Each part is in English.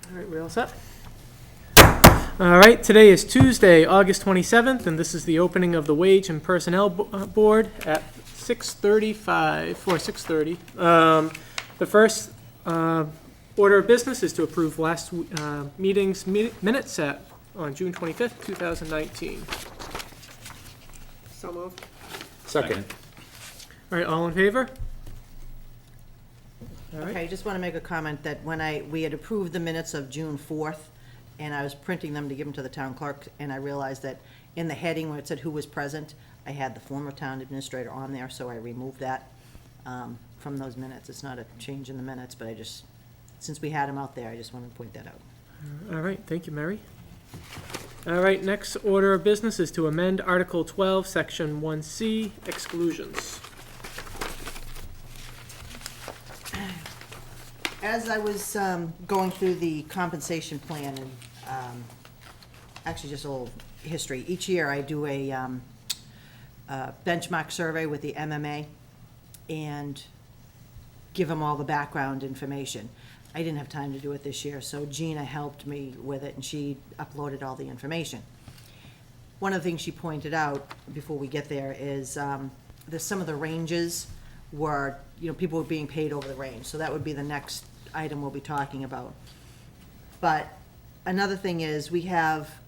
All right, we all set? All right, today is Tuesday, August 27th, and this is the opening of the Wage and Personnel Board at 6:30. The first order of business is to approve last meeting's minutes on June 25th, 2019. So moved. Second. All right, all in favor? All right. Okay, I just want to make a comment that when we had approved the minutes of June 4th, and I was printing them to give them to the town clerk, and I realized that in the heading where it said who was present, I had the former town administrator on there, so I removed that from those minutes. It's not a change in the minutes, but since we had them out there, I just wanted to point that out. All right, thank you, Mary. All right, next order of business is to amend Article 12, Section 1C, exclusions. As I was going through the compensation plan, and actually just a little history, each year I do a benchmark survey with the MMA and give them all the background information. I didn't have time to do it this year, so Gina helped me with it, and she uploaded all the information. One of the things she pointed out before we get there is that some of the ranges were, people were being paid over the range, so that would be the next item we'll be talking about. But another thing is we have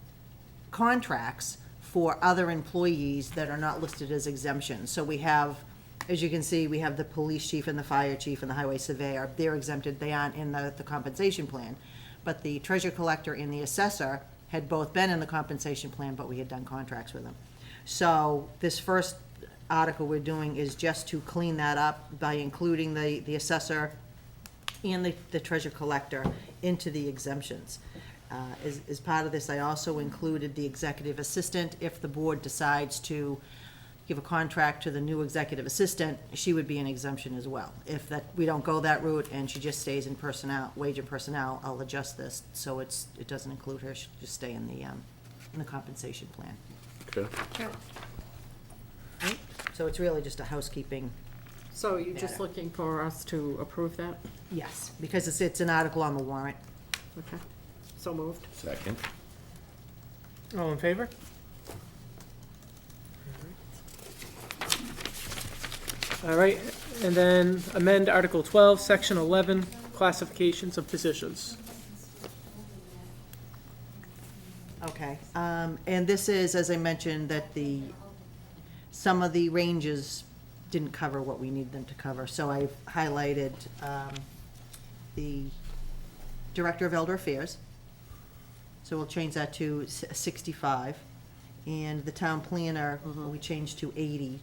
contracts for other employees that are not listed as exemptions. So we have, as you can see, we have the police chief and the fire chief and the highway surveyor. They're exempted, they aren't in the compensation plan. But the treasurer collector and the assessor had both been in the compensation plan, but we had done contracts with them. So this first article we're doing is just to clean that up by including the assessor and the treasurer collector into the exemptions. As part of this, I also included the executive assistant. If the board decides to give a contract to the new executive assistant, she would be an exemption as well. If we don't go that route and she just stays in personnel, wage and personnel, I'll adjust this so it doesn't include her. She'll just stay in the compensation plan. Okay. So it's really just a housekeeping. So you're just looking for us to approve that? Yes, because it's an article on the warrant. Okay. So moved. Second. All in favor? All right, and then amend Article 12, Section 11, classifications of positions. Okay, and this is, as I mentioned, that some of the ranges didn't cover what we need them to cover. So I've highlighted the Director of Elder Affairs. So we'll change that to 65. And the town planner, we changed to 80.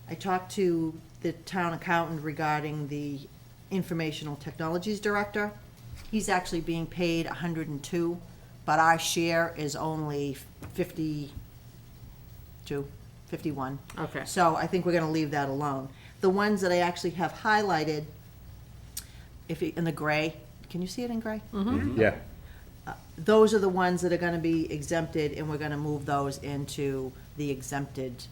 I talked to the town accountant regarding the Informational Technologies Director. He's actually being paid 102, but our share is only 51. Okay. So I think we're gonna leave that alone. The ones that I actually have highlighted, in the gray, can you see it in gray? Yeah. Those are the ones that are gonna be exempted, and we're gonna move those into the exempted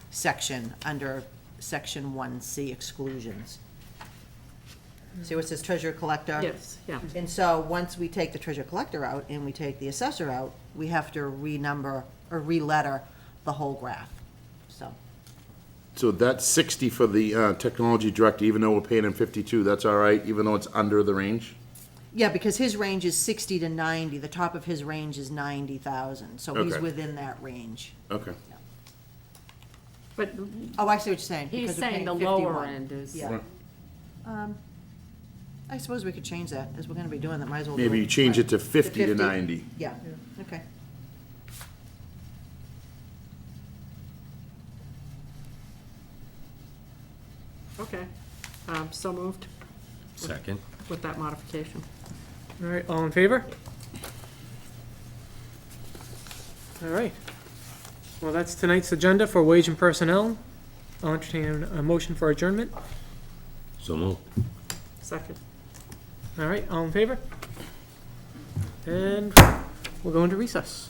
section under Section 1C exclusions. See what it says treasurer collector? Yes, yeah. And so, once we take the treasurer collector out and we take the assessor out, we have to renumber or re-letter the whole graph, so. So that's 60 for the technology director, even though we're paying him 52, that's all right, even though it's under the range? Yeah, because his range is 60 to 90, the top of his range is 90,000, so he's Okay. within that range. Okay. But Oh, I see what you're saying. he's because we're saying the paying lower 51. end is. Yeah. I suppose we could change that, as we're gonna be doing that, might as well. Maybe you change it to 50 to 90. Yeah, okay. Okay. So moved Second. with that modification. All right, all in favor? All right. Well, that's tonight's agenda for Wage and Personnel. I'll entertain a motion for adjournment. So moved. Second. All right, all in favor? And we'll go into recess.